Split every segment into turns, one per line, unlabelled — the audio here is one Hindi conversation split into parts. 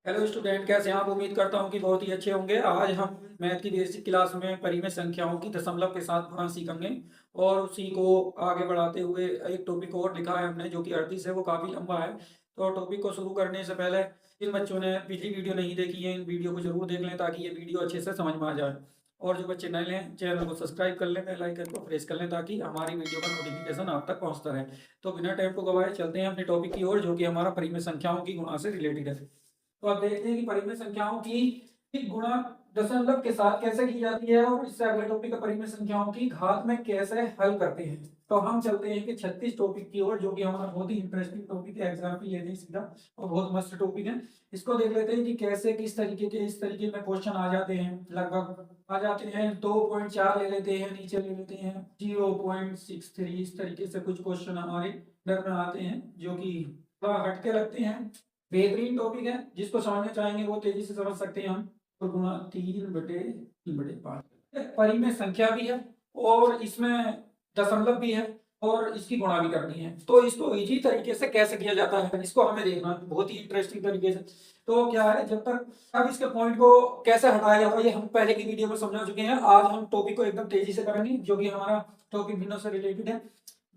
हेलो स्टूडेंट, कैसे हैं आप? उम्मीद करता हूं कि बहुत ही अच्छे होंगे। आज हम मैथ की बेसिक क्लास में परिमेय संख्याओं की दशमलव के साथ गुणा सीखेंगे और उसी को आगे बढ़ाते हुए एक टॉपिक और लिखा है हमने जो कि 38 है। वो काफ़ी लंबा है, तो टॉपिक को शुरू करने से पहले जिन बच्चों ने पिछली वीडियो नहीं देखी है इन वीडियो को जरूर देख लें ताकि ये वीडियो अच्छे से समझ में आ जाए। और जो बच्चे नए हैं चैनल को सब्सक्राइब कर लें, बेल आइकन को प्रेस कर लें ताकि हमारी वीडियो का नोटिफिकेशन आप तक पहुंचता रहे। तो बिना टाइम को गवाए चलते हैं अपने टॉपिक की ओर जो कि हमारा परिमेय संख्याओं की गुणा से रिलेटेड है। तो आप देखते हैं कि परिमेय संख्याओं की गुणा दशमलव के साथ कैसे की जाती है और इससे अगले टॉपिक है परिमेय संख्याओं की घात में कैसे हल करते हैं। तो हम चलते हैं कि 36 टॉपिक की ओर जो कि हमारा बहुत ही इंटरेस्टिंग टॉपिक है। एग्जाम पे लेते हैं सीधा और बहुत मस्त टॉपिक है। इसको देख लेते हैं कि कैसे किस तरीके के इस तरीके में क्वेश्चन आ जाते हैं। लगभग आ जाते हैं 2.4 ले लेते हैं, नीचे ले लेते हैं 0.63। इस तरीके से कुछ क्वेश्चन हमारे घर में आते हैं जो कि थोड़ा हटके लगते हैं। बेहतरीन टॉपिक है, जिसको समझना चाहेंगे वो तेजी से समझ सकते हैं हम। तो गुणा 3/3/5 परिमेय संख्या भी है और इसमें दशमलव भी है और इसकी गुणा भी करनी है। तो इसको इजी तरीके से कैसे किया जाता है इसको हमें देखना है बहुत ही इंटरेस्टिंग तरीके से। तो क्या है, जब तक अब इसके पॉइंट को कैसे हटाया जाता है ये हम पहले की वीडियो में समझा चुके हैं। आज हम टॉपिक को एकदम तेजी से करेंगे जो कि हमारा टॉपिक भिन्नों से रिलेटेड है।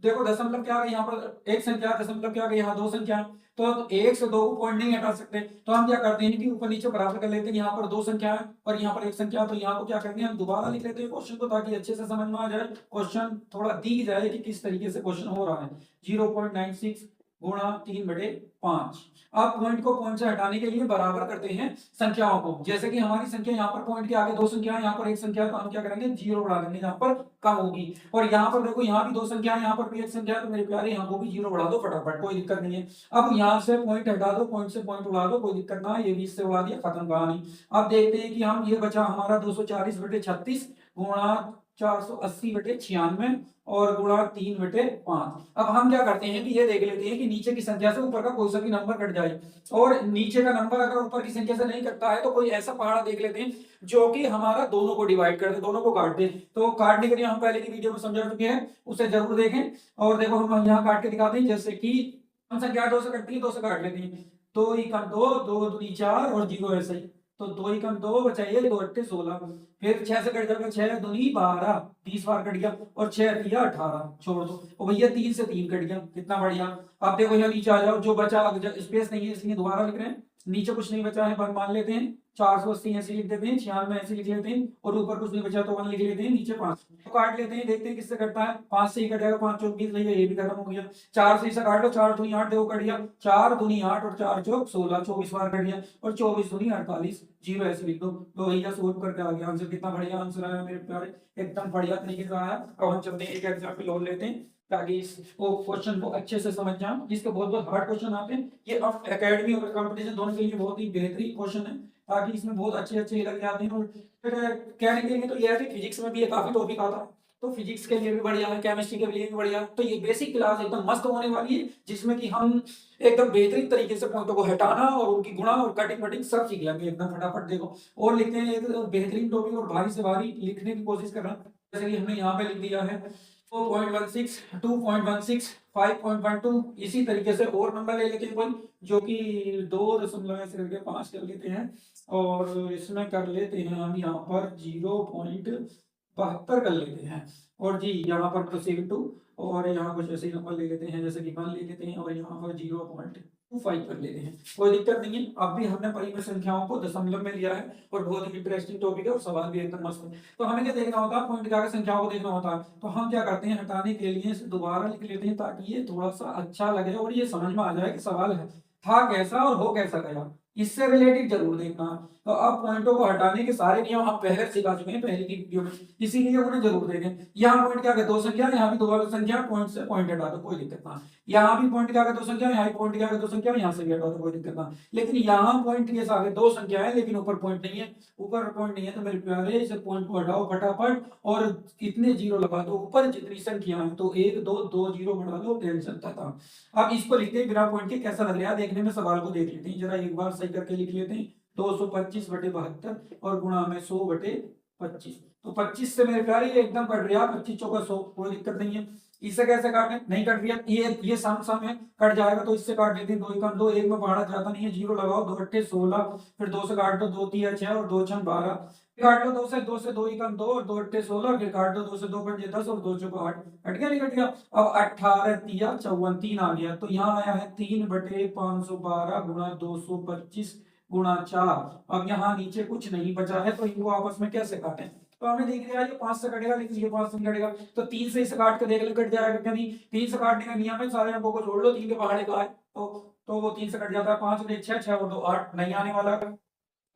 देखो दशमलव क्या है, यहाँ पर एक संख्या, दशमलव क्या है, यहाँ दो संख्या। तो एक से दो को पॉइंट नहीं हटा सकते, तो हम क्या करते हैं कि ऊपर नीचे बराबर कर लेते हैं। यहाँ पर दो संख्या है और यहाँ पर एक संख्या है, तो यहाँ को क्या करेंगे हम दोबारा लिख लेते हैं क्वेश्चन को ताकि अच्छे से समझ में आ जाए। क्वेश्चन थोड़ा दिख जाए कि किस तरीके से क्वेश्चन हो रहा है। 0.96 गुणा 3/5। अब पॉइंट को पॉइंट से हटाने के लिए बराबर करते हैं संख्याओं को। जैसे कि हमारी संख्या यहाँ पर पॉइंट के आगे दो संख्या है, यहाँ पर एक संख्या है, तो हम क्या करेंगे जीरो बढ़ा देंगे जहाँ पर कम होगी। और यहाँ पर देखो यहाँ भी दो संख्या है, यहाँ पर भी एक संख्या है, तो मेरे प्यारे यहाँ को भी जीरो बढ़ा दो फटाफट, कोई दिक्कत नहीं है। अब यहाँ से पॉइंट हटा दो, पॉइंट से पॉइंट उड़ा दो, कोई दिक्कत ना है, ये 20 से उड़ा दिया, खत्म कहानी। अब देखते हैं कि हम ये बचा हमारा 240/36 गुणा 480/96 और गुणा 3/5। अब हम क्या करते हैं कि ये देख लेते हैं कि नीचे की संख्या से ऊपर का कोई सा भी नंबर कट जाए। और नीचे का नंबर अगर ऊपर की संख्या से नहीं कटता है तो कोई ऐसा पहाड़ा देख लेते हैं जो कि हमारा दोनों को डिवाइड कर दे, दोनों को काट दे। तो काटने के लिए हम पहले की वीडियो में समझा चुके हैं, उसे जरूर देखें। और देखो हम यहाँ काट के दिखाते हैं, जैसे कि हम संख्या दो से कटती है, दो से काट लेते हैं। दो ही कम दो, दो दूनी चार और जीरो ऐसे ही। तो दो ही कम दो बचाइए, दो अट्ठे 16। फिर छह से कट जाएगा, छह दूनी 12, 20 बार कट गया। और छह दिया 18, छोड़ दो। और भैया तीन से तीन कट गया, कितना बढ़िया। अब देखो यहाँ नीचे आ जाओ, जो बचा स्पेस नहीं है इसलिए दोबारा लिख रहे हैं। नीचे कुछ नहीं बचा है, वन मान लेते हैं। 480 ऐसे लिख देते हैं, 96 ऐसे लिख लेते हैं और ऊपर कुछ नहीं बचा तो 1 लिख लेते हैं, नीचे 5। तो काट लेते हैं, देखते हैं किससे कटता है। 5 से ही कटेगा, 5 चौक 20, ये भी खत्म हो गया। 4 से इसे काट लो, 4 दूनी 8, देखो कट गया। 4 दूनी 8 और 4 चौक 16, 24 बार कट गया। और 24 दूनी 48, जीरो ऐसे लिख दो। तो भैया सोल्व करके आ गया आंसर। कितना बढ़िया आंसर आया मेरे प्यारे, एकदम बढ़िया तरीके से आया। अब हम चलते हैं एक एग्जाम्पल और लेते हैं ताकि इस क्वेश्चन को अच्छे से समझ जाए। इसके बहुत बहुत हार्ड क्वेश्चन आते हैं, ये अब एकेडमी और कंपटीशन दोनों के लिए बहुत ही बेहतरीन क्वेश्चन है ताकि इसमें बहुत अच्छे अच्छे लग जाते हैं। और फिर कहने के लिए तो ये है कि फिजिक्स में भी ये काफी टॉपिक आता है, तो फिजिक्स के लिए भी बढ़िया है, केमिस्ट्री के लिए भी बढ़िया है। तो ये बेसिक क्लास एकदम मस्त होने वाली है जिसमें कि हम एकदम बेहतरीन तरीके से पॉइंटों को हटाना और उनकी गुणा और कटिंग वटिंग सब सीख लेंगे एकदम फटाफट। देखो और लिखते हैं एक बेहतरीन टॉपिक और भारी से भारी लिखने की कोशिश कर रहे हैं। जैसे कि हमने यहाँ पे लिख दिया है 4.16, 2.16, 5.12। इसी तरीके से और नंबर ले लेते हैं कोई जो कि 2 ऐसे करके 5 कर लेते हैं। और इसमें कर लेते हैं हम यहाँ पर 0.72 कर लेते हैं। और जी यहाँ पर तो 2 और यहाँ कुछ ऐसे ही नंबर ले लेते हैं, जैसे कि 1 ले लेते हैं और यहाँ पर 0.25 कर लेते हैं, कोई दिक्कत नहीं है। अब भी हमने परिमेय संख्याओं को दशमलव में लिया है और बहुत ही इंटरेस्टिंग टॉपिक है और सवाल भी एकदम मस्त है। तो हमें क्या देखना होता है, पॉइंट के आगे संख्याओं को देखना होता है। तो हम क्या करते हैं, हटाने के लिए इसे दोबारा लिख लेते हैं ताकि ये थोड़ा सा अच्छा लगे और ये समझ में आ जाए कि सवाल है था कैसा और हो कैसा गया, इससे रिलेटेड जरूर देखना। तो अब पॉइंटों को हटाने के सारे नियम हम पहले सिखा चुके हैं पहले की वीडियो में, इसीलिए उन्हें जरूर देखें। यहाँ पॉइंट क्या है, दो संख्या, यहाँ भी दो वाली संख्या, पॉइंट से पॉइंट हटा दो, कोई दिक्कत ना। यहाँ भी पॉइंट क्या है, दो संख्या, यहाँ भी पॉइंट क्या है, दो संख्या, यहाँ से भी हटा दो, कोई दिक्कत ना। लेकिन यहाँ पॉइंट के आगे दो संख्या है लेकिन ऊपर पॉइंट नहीं है, ऊपर पॉइंट नहीं है, तो मेरे प्यारे इसे पॉइंट को हटाओ फटाफट और कितने जीरो लगा दो ऊपर जितनी संख्या है। तो एक दो दो जीरो बढ़ा दो, टेंशन था। अब इसको लिखते हैं बिना पॉइंट के, कैसा लग रहा है देखने में। सवाल को देख लेते हैं जरा एक बार, सही करके लिख लेते हैं। 225/72 और गुणा में 100/25। तो 25 से मेरे प्यारे ये एकदम कट रहा, 25 चौका 100, कोई दिक्कत नहीं है। इससे कैसे काटें, नहीं कट रही है, ये सम है, कट जाएगा तो इससे काट लेते हैं, 2 एकम 2, एक में बाढ़ा जाता नहीं है, जीरो लगाओ, 2 अट्ठे 16, फिर 2 से काट दो, 2 3 6 और 2 6 12, काट लो 2 से 2 एकम 2 और 2 अट्ठे 16, फिर काट दो 2 से 2 पंजे 10 और 2 चौको 8, कट गया नहीं कट गया। अब 18 तिया 54 3 आ गया, तो यहाँ आया है 3/512 गुणा 225 गुणा 4। अब यहाँ नीचे कुछ नहीं बचा है, तो इनको आपस में कैसे काटें, तो हमें देख लिया ये 5 से कटेगा, लेकिन ये 5 से नहीं कटेगा, तो 3 से इसे काट के देख ले कट जाएगा क्या, नहीं 3 से काटने का नियम है, सारे अंकों को जोड़ लो, 3 के पहाड़े का है तो वो 3 से कट जाता है, 5 और 6 6 और 2 8, नहीं आने वाला।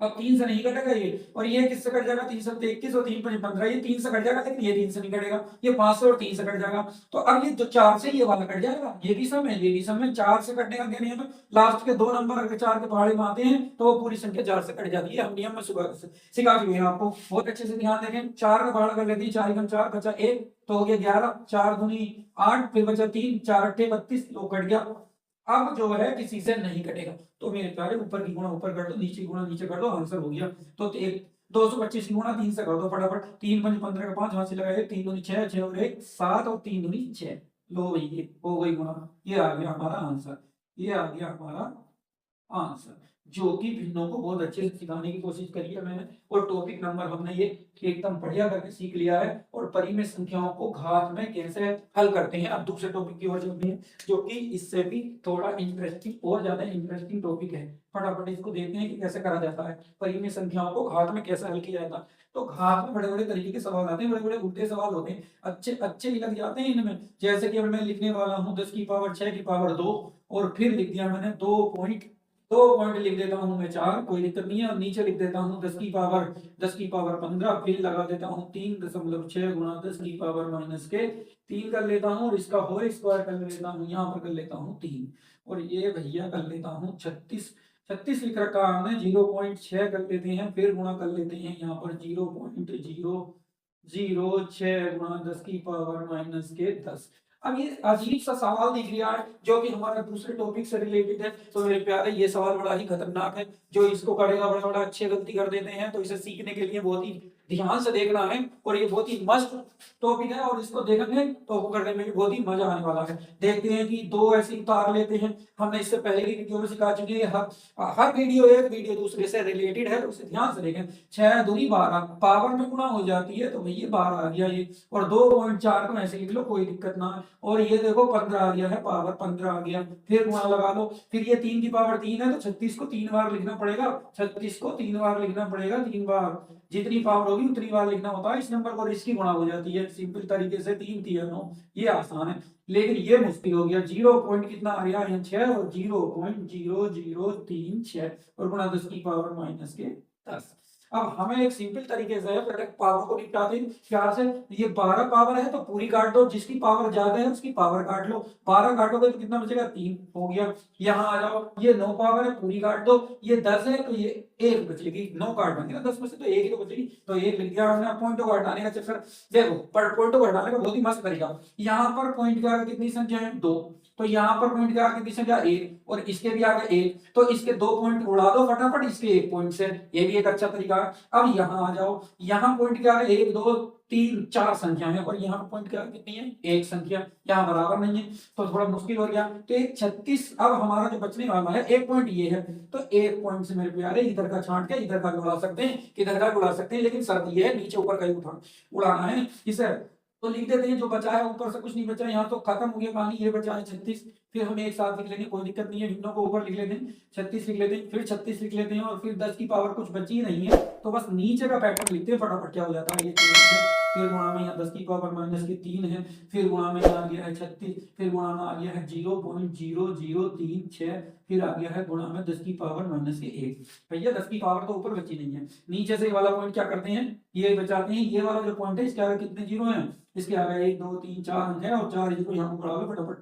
अब 3 से नहीं कटेगा ये, और ये किससे कट जाएगा, 3 से 21 और 3 5 15, ये 3 से कट जाएगा, लेकिन ये 3 से नहीं कटेगा, ये 5 से और 3 से कट जाएगा। तो अब ये जो 4 से ये वाला कट जाएगा, ये भी सम है, ये भी सम है, 4 से कटने का क्या नियम है, लास्ट के 2 नंबर अगर 4 के पहाड़े में आते हैं तो वो पूरी संख्या 4 से कट जाती है, हम नियम में सिखा चुके हैं आपको, बहुत अच्छे से ध्यान देखें। 4 का पहाड़ा कर लेते हैं, 4 4 बचा 1, तो हो गया 11, 4 दूनी 8, फिर बचा 3, 4 अट्ठे 32, तो कट गया। अब जो है किसी से नहीं कटेगा, तो मेरे प्यारे ऊपर की गुणा ऊपर कर दो, नीचे की गुणा नीचे कर दो, आंसर हो गया। तो 225 की गुणा 3 से कर दो फटाफट, 3 5 15 का 5 हाथ से लगाए, 3 दूनी 6 6 और 1 7 और 3 दूनी 6, लो भाई ये हो गई गुणा, ये आ गया हमारा आंसर, ये आ गया हमारा आंसर, जो कि भिन्नों को बहुत अच्छे से सिखाने की कोशिश करी है मैंने, और टॉपिक नंबर हमने ये एकदम बढ़िया करके सीख लिया है, और परिमेय संख्याओं को घात में कैसे हल करते हैं। अब दूसरे टॉपिक की ओर चलते हैं, जो कि इससे भी थोड़ा इंटरेस्टिंग और ज्यादा इंटरेस्टिंग टॉपिक है, फटाफट इसको देखते हैं कि कैसे करा जाता है, परिमेय संख्याओं को घात में कैसे हल किया जाता है। तो घात में बड़े बड़े तरीके के सवाल आते हैं, बड़े बड़े उल्टे सवाल होते हैं, अच्छे अच्छे ही लग जाते हैं इनमें, जैसे कि मैं लिखने वाला हूँ 10 की पावर 6 की पावर 2, और फिर लिख दिया मैंने 2 पॉइंट लिख देता हूं मैं 4, कोई दिक्कत नहीं है, और नीचे लिख देता हूं 10 की पावर 15, फिर लगा देता हूं 3.6 गुणा 10 की पावर माइनस के 3 कर लेता हूं, और इसका होल स्क्वायर कर लेता हूं, यहाँ पर कर लेता हूं 3, और ये भैया कर लेता हूं 36 लिख रखा हमने, 0.6 कर लेते हैं, फिर गुणा कर लेते हैं यहाँ पर 0.006 गुणा 10 की पावर माइनस के 10। अब ये अजीब सा सवाल दिख रहा है, जो कि हमारा दूसरे टॉपिक से रिलेटेड है, तो मेरे प्यारे ये सवाल बड़ा ही खतरनाक है, जो इसको करेगा बड़ा बड़ा अच्छे गलती कर देते हैं, तो इसे सीखने के लिए बहुत ही ध्यान से देखना है, और ये बहुत ही मस्त टॉपिक है, और इसको देखेंगे तो करने में बहुत ही मजा आने वाला है। देखते हैं कि 2 ऐसे तार लेते हैं, हमने इससे पहले की वीडियो में सिखा चुके हैं, हर वीडियो एक वीडियो दूसरे से रिलेटेड है, तो उसे ध्यान से देखें। 6 दूनी 12 पावर में गुणा हो जाती है, तो भैया 12 आ गया ये, और 2.4 को ऐसे लिख लो, कोई दिक्कत ना है, और ये देखो 15 आ गया है, पावर 15 आ गया, फिर गुणा लगा लो, फिर ये 3 की पावर 3 है, तो 36 को 3 बार लिखना पड़ेगा, 36 को 3 बार लिखना पड़ेगा, 3 बार, जितनी पावर होगी उतनी बार लिखना होता है इस नंबर को, और इसकी गुणा हो जाती है सिंपल तरीके से, 3 3 9, ये आसान है, लेकिन ये मुश्किल हो गया। 0 पॉइंट कितना आ गया है 6, और 0.0036, और गुणा 10 की पावर माइनस के 10। अब हमें एक सिंपल तरीके से पहले पावर को निपटाते हैं प्यार से, ये 12 पावर है तो पूरी काट दो, जिसकी पावर ज्यादा है उसकी पावर काट लो, 12 काटोगे तो कितना बचेगा 3 हो गया। यहाँ आ जाओ, ये 9 पावर है पूरी काट दो, ये 10 है तो ये 1 बचेगी, 9 काट देंगे ना 10 में से, तो 1 ही तो बचेगी, तो 1 लिख दिया हमने। पॉइंट को हटाने का चक्कर देखो, पर पॉइंट को हटाने का बहुत ही मस्त तरीका, यहाँ पर पॉइंट के आगे कितनी संख्या है 2, तो यहाँ पर पॉइंट के आगे कितनी संख्या 1, और इसके भी आगे 1, तो इसके 2 पॉइंट उड़ा दो फटाफट इसके 1 पॉइंट से, ये भी एक अच्छा तरीका है। अब यहाँ आ जाओ, यहाँ पॉइंट के आगे 1 2 3 4 संख्या है, और यहाँ पॉइंट के आगे कितनी है 1 संख्या, यहाँ बराबर नहीं है, तो थोड़ा मुश्किल हो गया, तो 36 अब हमारा जो बचने वाला है 1 पॉइंट ये है, तो 1 पॉइंट से मेरे प्यारे इधर का छांट के इधर का भी उड़ा सकते हैं, किधर का भी उड़ा सकते हैं, लेकिन शर्त ये है नीचे ऊपर का ही उड़ाना है इसे, तो लिख देते हैं जो बचा है, ऊपर से कुछ नहीं बचा, यहाँ तो खत्म हो गया कहानी, ये बचा है 36, फिर हम एक साथ लिख लेंगे, कोई दिक्कत नहीं है, भिन्नों को ऊपर लिख लेते हैं, 36 लिख लेते हैं, फिर 36 लिख लेते हैं, और फिर 10 की पावर कुछ बची नहीं है, तो बस नीचे का पैटर्न लिखते हैं फटाफट, क्या हो जाता है ये, फिर गुणा में यहाँ 10 की पावर माइनस की 3 है, फिर गुणा में आ गया है 36, फिर गुणा में आ गया है 0.0036, फिर आ गया है गुणा में 10 की पावर माइनस के 1। भैया 10 की पावर तो ऊपर बची नहीं है, नीचे से वाला पॉइंट क्या करते हैं, ये बचाते हैं, ये वाला जो पॉइंट है इसके आगे कितने जीरो हैं, इसके आगे 1 2 3 4 है, और 4 जीरो यहाँ पर बढ़ा लो फटाफट,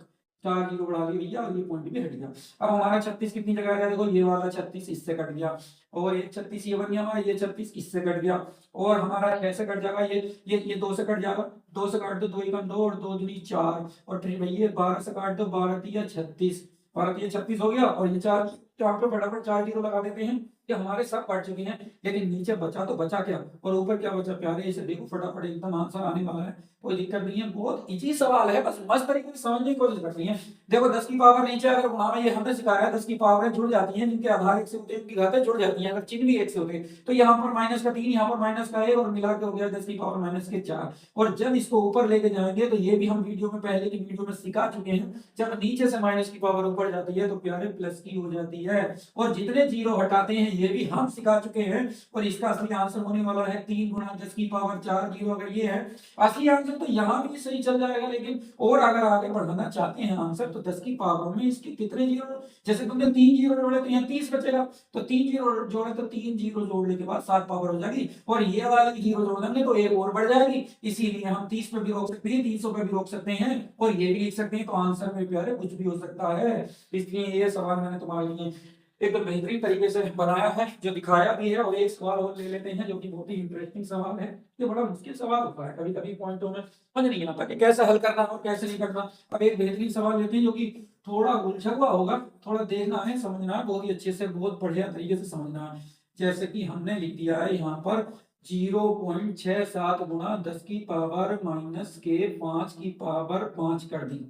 4 जीरो बढ़ा लिया भैया, और ये पॉइंट भी हट गया। अब हमारा 36 कितनी जगह आ गया, देखो ये वाला 36 इससे कट गया, और ये 36 ये बन गया हमारा, ये 36 इससे कट गया, और हमारा कैसे कट जाएगा, ये 2 से कट जाएगा, 2 से काट दो, 2 एकम 2 और 2 दूनी 4, और फिर भैया 12 से काट दो, 12 तिया 36, 12 तिया 36 हो गया, और ये 4 यहाँ पे फटाफट 4 जीरो लगा देते हैं, ये हमारे सब पढ़ चुके हैं, लेकिन नीचे बचा तो बचा क्या और ऊपर क्या बचा प्यारे, इसे देखो फटाफट एकदम आंसर आने वाला है, कोई दिक्कत नहीं है, बहुत इजी सवाल है, बस मस्त तरीके से समझने की कोशिश करनी है। देखो 10 की पावर नीचे अगर गुणा में, ये हमने सिखाया है 10 की पावर जुड़ जाती है, जिनके आधार एक से होते हैं उनकी घातें जुड़ जाती हैं, अगर चिन्ह भी एक से होते हैं तो यहाँ पर माइनस का 3, यहाँ पर माइनस का 1 और मिला के हो गया 10 की पावर माइनस के 4। और जब इसको ऊपर लेके जाएंगे तो ये भी हम वीडियो में पहले की वीडियो में सिखा चुके हैं, जब नीचे से माइनस की पावर ऊपर जाती है तो प्यारे प्लस की हो जाती है, और जितने जीरो हटाते हैं ये भी हम सिखा चुके हैं। और इसका असली आंसर होने वाला है 3 गुना 10 की पावर 4 जीरो, अगर ये है असली आंसर तो यहाँ भी सही चल जाएगा, लेकिन और अगर आगे बढ़ाना चाहते हैं आंसर तो 10 की पावर में इसके कितने जीरो, जैसे तुमने 3 जीरो जोड़े तो यहाँ 30 बचेगा, तो 3 जीरो जोड़े तो 3 जीरो जोड़ने के बाद 7 पावर हो जाएगी, और ये वाली जीरो जोड़ देंगे तो एक और बढ़ जाएगी, इसीलिए हम 30 पे भी रोक सकते हैं, 300 पे भी रोक सकते हैं, और ये भी लिख सकते हैं, तो आंसर में प्यारे कुछ भी हो सकता है। इसलिए ये सवाल मैंने तुम्हारे लिए एकदम बेहतरीन तरीके से बनाया है, जो दिखाया भी है। और एक सवाल और ले लेते हैं जो कि बहुत ही इंटरेस्टिंग सवाल है, ये बड़ा मुश्किल सवाल होता है, कभी कभी पॉइंटों में समझ नहीं आता कि कैसे हल करना और कैसे नहीं करना। अब एक बेहतरीन सवाल लेते हैं जो कि थोड़ा उलझा हुआ होगा, थोड़ा देखना है, समझना है, बहुत ही अच्छे से, बहुत बढ़िया तरीके से समझना है। जैसे कि हमने लिख दिया है यहाँ पर 0.67 गुणा 10 की पावर माइनस के 5 की पावर 5 कर दी,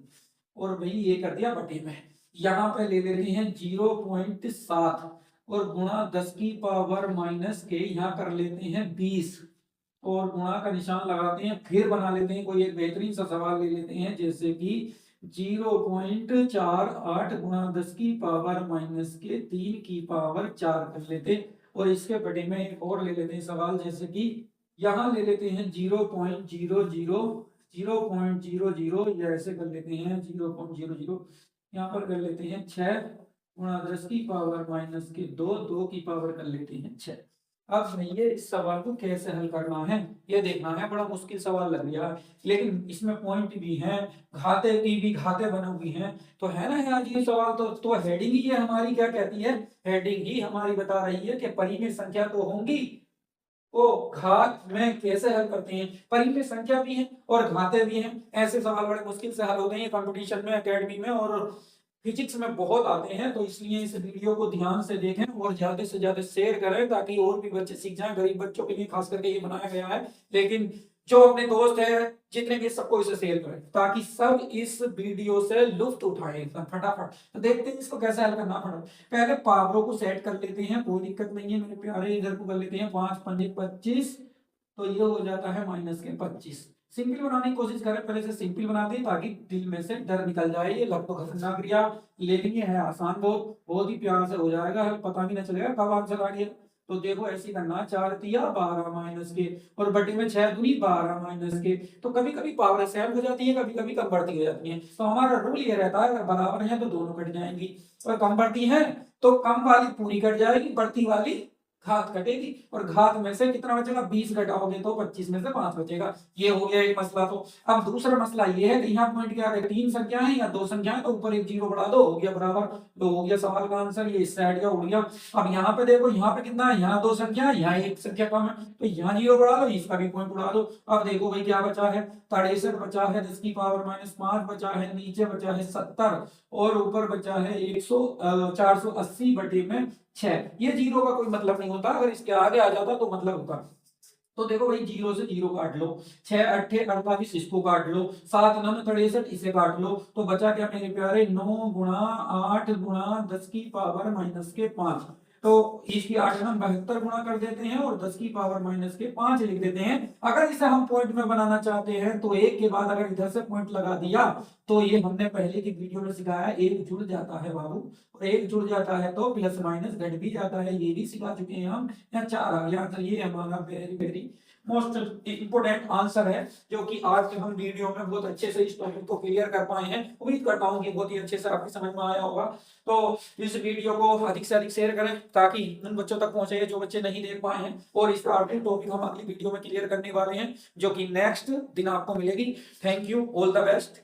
और वही ये कर दिया बटे में। यहाँ पे ले लेते हैं 0.7 और गुणा 10 की पावर माइनस के, यहाँ कर लेते हैं 20 और गुणा का निशान लगाते हैं, फिर बना लेते हैं कोई एक बेहतरीन सा सवाल ले लेते हैं, जैसे कि 0.48 गुणा 10 की पावर माइनस के 3 की पावर 4 कर लेते हैं, और इसके बटे में एक और ले लेते हैं सवाल, जैसे कि यहाँ ले लेते हैं 0.00 या ऐसे कर लेते हैं 0.00, यहाँ पर कर लेते हैं 6 गुणा 10 की पावर माइनस के 2 की पावर कर लेते हैं 6। अब ये इस सवाल को कैसे हल करना है ये देखना है, बड़ा मुश्किल सवाल लग गया लेकिन इसमें पॉइंट भी है, घाते की भी घाते बनी हुई हैं, तो है ना यार ये सवाल तो हेडिंग ही है हमारी, क्या कहती है, हेडिंग ही हमारी बता रही है कि परिमेय संख्या तो होंगी, वो घात में कैसे हल करते हैं, परिमेय संख्या भी है और घाते भी हैं, ऐसे सवाल बड़े मुश्किल से हल होते हैं कंपटीशन में, एकेडमी में और फिजिक्स में बहुत आते हैं, तो इसलिए इस वीडियो को ध्यान से देखें और ज्यादा से ज्यादा शेयर करें ताकि और भी बच्चे सीख जाएं, गरीब बच्चों के लिए खास करके ये बनाया गया है, लेकिन जो अपने दोस्त है जितने भी सबको इसे शेयर करें ताकि सब इस वीडियो से लुत्फ उठाएं एकदम फटाफट। तो देखते हैं इसको कैसे हल करना पड़ा, पहले पावरों को सेट कर लेते हैं, कोई दिक्कत नहीं है मेरे प्यारे, इधर को कर लेते हैं 5 5 25, तो ये हो जाता है माइनस के 25। सिंपल बनाने की कोशिश करें, पहले से सिंपल बनाते हैं ताकि दिल में से डर निकल जाए, ये लगभग खतरनाक क्रिया लेकिन ये है आसान, बहुत ही प्यार से हो जाएगा, पता भी नहीं चलेगा कब आंसर आ गया। तो देखो ऐसे करना, 4 तिया 12 माइनस के और बटे में 6 दूनी 12 माइनस के, तो कभी कभी पावर सेम हो जाती है, कभी कभी कम बढ़ती हो जाती है, तो हमारा रूल ये रहता है अगर बराबर है तो दोनों कट जाएंगी, और कम बढ़ती है तो कम वाली पूरी कट जाएगी, बढ़ती वाली घात कटेगी, और घात में से कितना बचेगा 20 घटाओगे तो 25 में से 5 बचेगा। ये हो गया एक मसला। तो अब दूसरा मसला ये है कि यहाँ पॉइंट क्या है, 3 संख्याएं या 2 संख्याएं, तो ऊपर एक जीरो बढ़ा दो, हो गया बराबर, तो हो गया सवाल का आंसर, ये इस साइड का उड़ गया। अब यहाँ पे देखो, यहाँ पे कितना है, यहाँ 2 संख्या है, यहाँ एक संख्या कम है, तो यहाँ जीरो बढ़ा दो, इसका भी पॉइंट उड़ा दो। अब देखो भाई क्या बचा है, 63 बचा है, 10 की पावर माइनस 5 बचा है, नीचे बचा है 70 और ऊपर बचा है 480 बटे में 6। ये जीरो का कोई मतलब नहीं होता, अगर इसके आगे आ जाता तो मतलब होता। तो देखो भाई जीरो से जीरो काट लो, 6 8 48 इसको काट लो, 7 9 63 इसे काट लो, तो बचा क्या मेरे प्यारे, 9 गुणा 8 गुणा 10 की पावर माइनस के 5, तो इसकी 8 हम 72 गुणा कर देते हैं और 10 की पावर माइनस के 5 लिख देते हैं। अगर इसे हम पॉइंट में बनाना चाहते हैं तो एक के बाद अगर इधर से पॉइंट लगा दिया तो ये हमने पहले की वीडियो में सिखाया, एक जुड़ जाता है बाबू, और एक जुड़ जाता है तो प्लस माइनस घट भी जाता है, ये भी सिखा चुके हैं हम। या 4 आ गया, तो ये हमारा very very most important answer है जो कि आज के हम वीडियो में बहुत अच्छे से इस टॉपिक को क्लियर कर पाए हैं। उम्मीद करता हूं कि बहुत ही अच्छे से आपकी समझ में आया होगा। तो इस वीडियो को अधिक से अधिक शेयर करें ताकि उन बच्चों तक पहुंचे जो बच्चे नहीं देख पाए हैं, और इस टॉपिक हम अगली वीडियो में क्लियर करने वाले हैं जो कि नेक्स्ट दिन आपको मिलेगी। Thank you, all the best.